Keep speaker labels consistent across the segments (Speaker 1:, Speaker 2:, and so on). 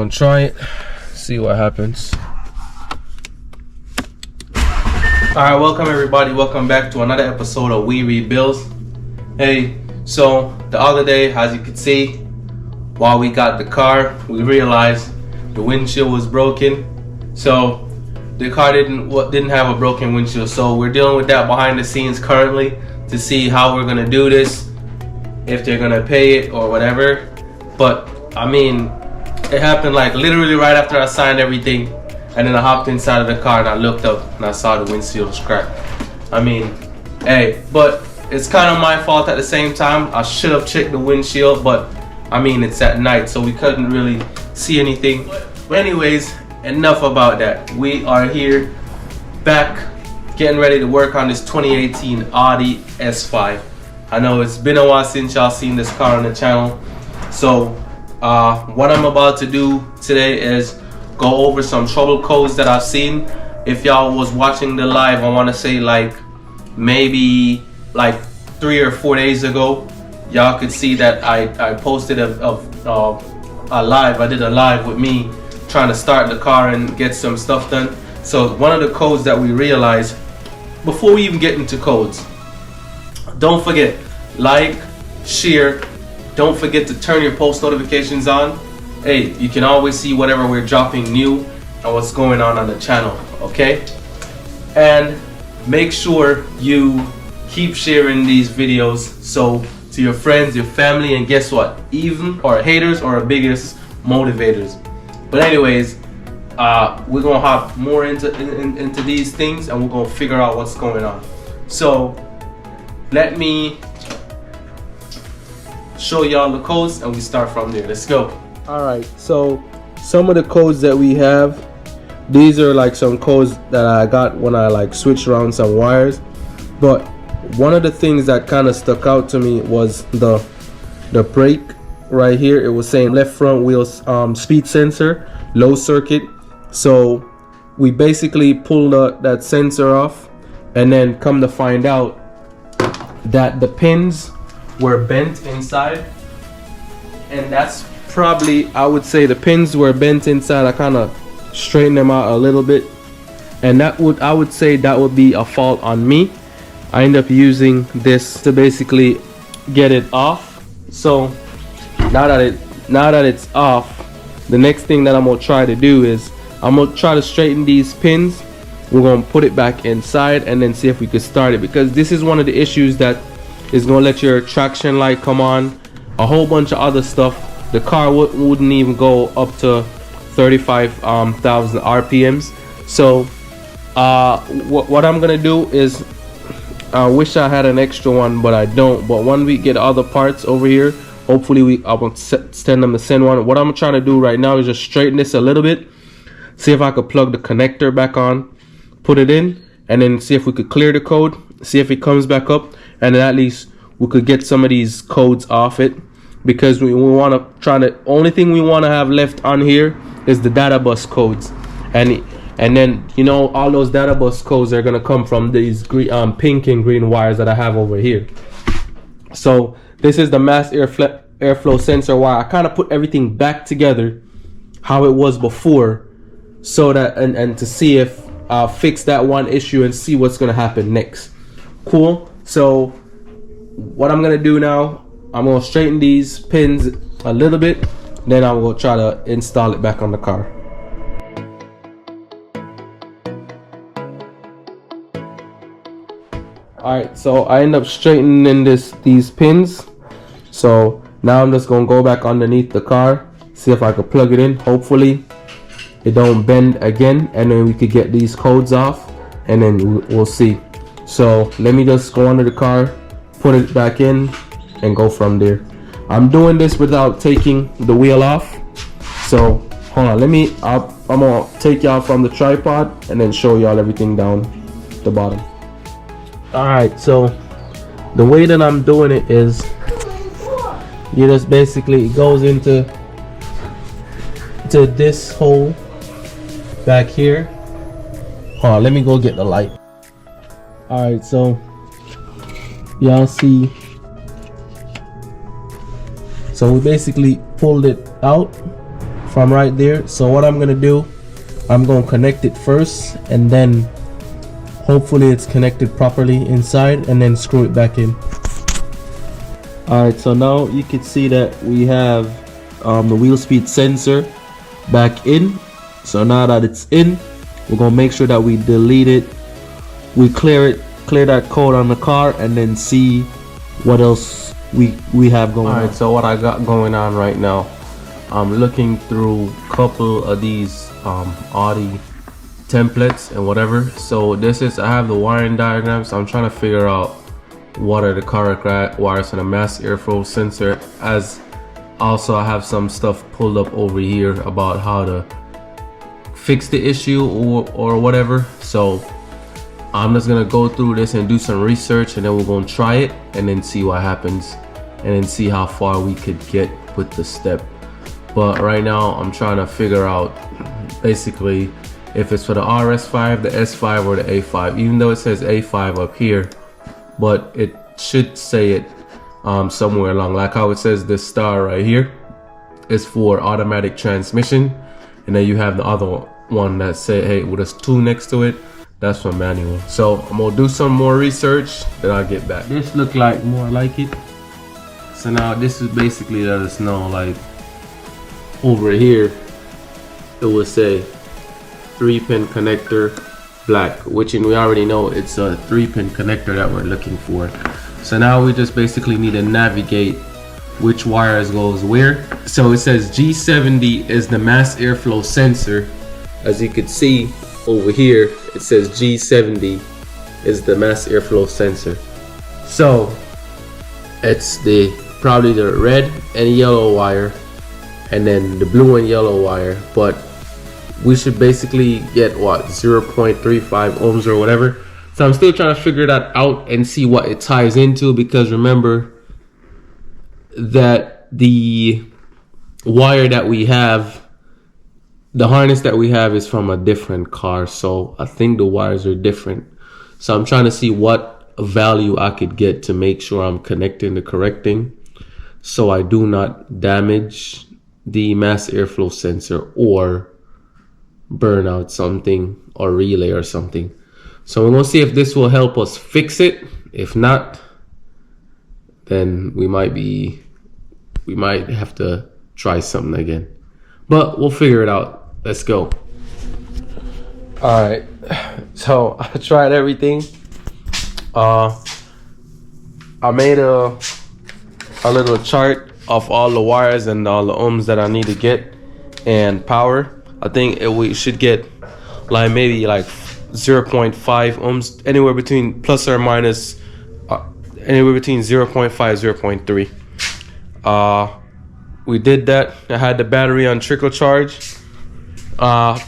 Speaker 1: Gonna try it, see what happens. Alright, welcome everybody, welcome back to another episode of Rebuildz. Hey, so the other day, as you can see, while we got the car, we realized the windshield was broken. So the car didn't have a broken windshield, so we're dealing with that behind the scenes currently to see how we're gonna do this, if they're gonna pay it or whatever. But I mean, it happened like literally right after I signed everything, and then I hopped inside of the car and I looked up and I saw the windshield was cracked. I mean, hey, but it's kind of my fault at the same time. I should have checked the windshield, but I mean, it's at night, so we couldn't really see anything. But anyways, enough about that. We are here back getting ready to work on this 2018 Audi S5. I know it's been a while since y'all seen this car on the channel, so what I'm about to do today is go over some trouble codes that I've seen. If y'all was watching the live, I want to say like maybe like 3 or 4 days ago, y'all could see that I posted a live. I did a live with me trying to start the car and get some stuff done. So one of the codes that we realized, before we even get into codes, don't forget, like, share. Don't forget to turn your post notifications on. Hey, you can always see whatever we're dropping new and what's going on the channel, okay? And make sure you keep sharing these videos so to your friends, your family, and guess what? Even our haters or our biggest motivators. But anyways, we're gonna hop more into these things and we're gonna figure out what's going on. So let me show y'all the codes and we start from there. Let's go. All right, so some of the codes that we have, these are like some codes that I got when I like switched around some wires. But one of the things that kind of stuck out to me was the brake right here. It was saying left front wheel speed sensor, low circuit. So we basically pulled that sensor off, and then come to find out that the pins were bent inside, and that's probably, I would say the pins were bent inside. I kind of straightened them out a little bit, and I would say that would be a fault on me. I end up using this to basically get it off. So now that it's off, the next thing that I'm gonna try to do is I'm gonna try to straighten these pins. We're gonna put it back inside and then see if we could start it, because this is one of the issues that is gonna let your traction light come on, a whole bunch of other stuff. The car wouldn't even go up to 35,000 RPMs. So what I'm gonna do is, I wish I had an extra one, but I don't. But when we get other parts over here, hopefully I will send them to send one. What I'm trying to do right now is just straighten this a little bit, see if I could plug the connector back on, put it in, and then see if we could clear the code, see if it comes back up, and then at least we could get some of these codes off it. Because we want to try to, only thing we want to have left on here is the data bus codes, and then, you know, all those data bus codes are gonna come from these green, pink and green wires that I have over here. So this is the mass airflow sensor wire. I kind of put everything back together how it was before, so that and to see if fix that one issue and see what's gonna happen next. Cool. So what I'm gonna do now, I'm gonna straighten these pins a little bit, then I'm gonna try to install it back on the car. Alright, so I end up straightening these pins. So now I'm just gonna go back underneath the car, see if I could plug it in. Hopefully it don't bend again, and then we could get these codes off, and then we'll see. So let me just go under the car, put it back in, and go from there. I'm doing this without taking the wheel off. So hold on, I'm gonna take y'all from the tripod and then show y'all everything down the bottom. All right, so the way that I'm doing it is, you just basically, it goes into this hole back here. Hold on, let me go get the light. All right, so y'all see, so we basically pulled it out from right there. So what I'm gonna do, I'm gonna connect it first, and then hopefully it's connected properly inside, and then screw it back in. Alright, so now you can see that we have the wheel speed sensor back in. So now that it's in, we're gonna make sure that we delete it, we clear that code on the car, and then see what else we have going on. Alright, so what I got going on right now, I'm looking through a couple of these Audi templates and whatever. So this is, I have the wiring diagram, so I'm trying to figure out what are the correct wires and a mass airflow sensor. As also I have some stuff pulled up over here about how to fix the issue or whatever. So I'm just gonna go through this and do some research, and then we're gonna try it and then see what happens, and then see how far we could get with the step. But right now I'm trying to figure out basically if it's for the RS5, the S5, or the A5, even though it says A5 up here, but it should say it somewhere along, like how it says this star right here is for automatic transmission, and then you have the other one that say, hey, with a 2 next to it, that's for manual. So I'm gonna do some more research, then I'll get back. This look like more like it. So now this is basically let us know, like over here it will say 3-pin connector black, which we already know it's a 3-pin connector that we're looking for. So now we just basically need to navigate which wires goes where. So it says G70 is the mass airflow sensor. As you can see over here, it says G70 is the mass airflow sensor. So it's probably the red and yellow wire, and then the blue and yellow wire, but we should basically get what, 0.35 ohms or whatever. So I'm still trying to figure that out and see what it ties into, because remember that the wire that we have, the harness that we have is from a different car, so I think the wires are different. So I'm trying to see what value I could get to make sure I'm connecting the correct thing, so I do not damage the mass airflow sensor or burn out something or relay or something. So we're gonna see if this will help us fix it. If not, then we might have to try something again, but we'll figure it out. Let's go. All right, so I tried everything. I made a little chart of all the wires and all the ohms that I need to get, and power. I think we should get like maybe like 0.5 ohms, anywhere between plus or minus, anywhere between 0.5 0.3. We did that. I had the battery on trickle charge.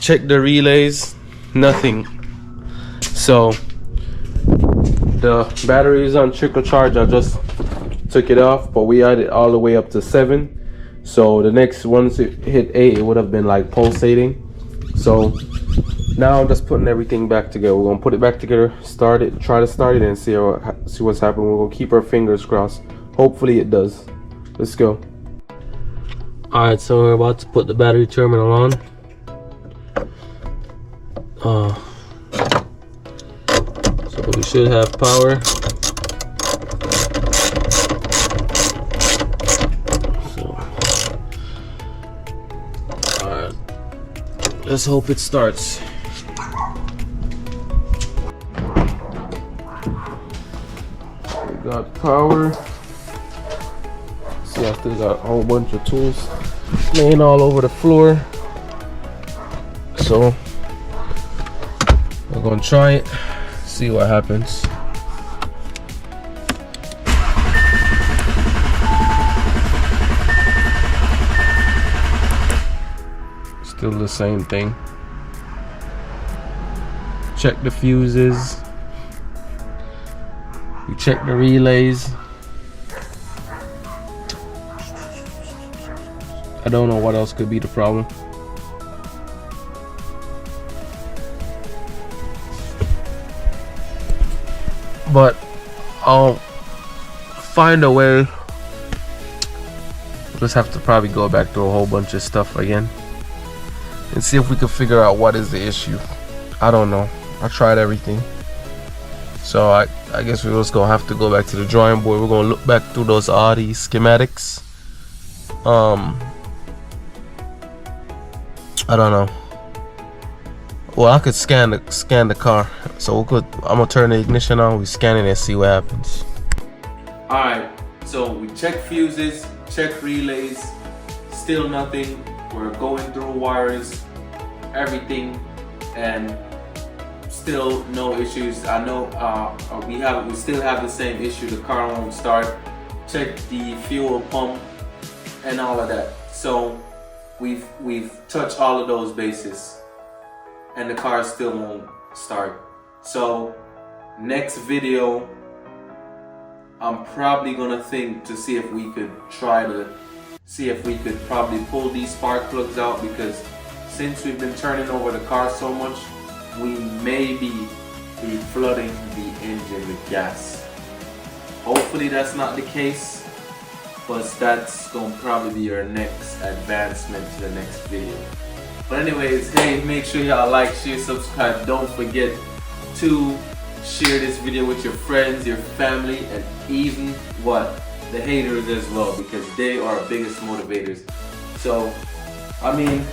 Speaker 1: Checked the relays, nothing. So the battery is on trickle charge. I just took it off, but we had it all the way up to 7. So the next, once it hit 8, it would have been like pulsating. So now I'm just putting everything back together. We're gonna put it back together, start it, try to start it, and see what's happening. We're gonna keep our fingers crossed. Hopefully it does. Let's go. All right, so we're about to put the battery terminal on. So we should have power. Let's hope it starts. We got power. See, I still got a whole bunch of tools laying all over the floor. So we're gonna try it, see what happens. Still the same thing. Check the fuses. We check the relays. I don't know what else could be the problem. But I'll find a way. Just have to probably go back to a whole bunch of stuff again. and see if we can figure out what is the issue. I don't know. I tried everything. So I guess we're just gonna have to go back to the drawing board. We're gonna look back through those Audi schematics. I don't know. Well, I could scan the car. So I'm gonna turn the ignition on. We scan it and see what happens. All right. So we check fuses, check relays. Still nothing. We're going through wires, everything, and still no issues. I know we still have the same issue. The car won't start. Check the fuel pump and all of that. So we've touched all of those bases, and the car still won't start. So next video, I'm probably gonna think to see if we could probably pull these spark plugs out, because since we've been turning over the car so much, we may be flooding the engine with gas. Hopefully that's not the case, but that's gonna probably be our next advancement to the next video. But anyways, hey, make sure y'all like, share, subscribe. Don't forget to share this video with your friends, your family, and even the haters as well, because they are our biggest motivators. So, I mean,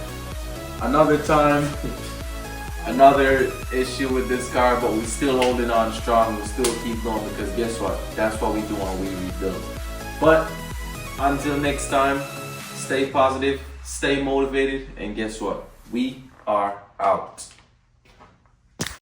Speaker 1: another time, another issue with this car, but we still holding on strong. We still keep going, because guess what? That's what we do on We Rebuild. But until next time, stay positive, stay motivated, and guess what? We are out.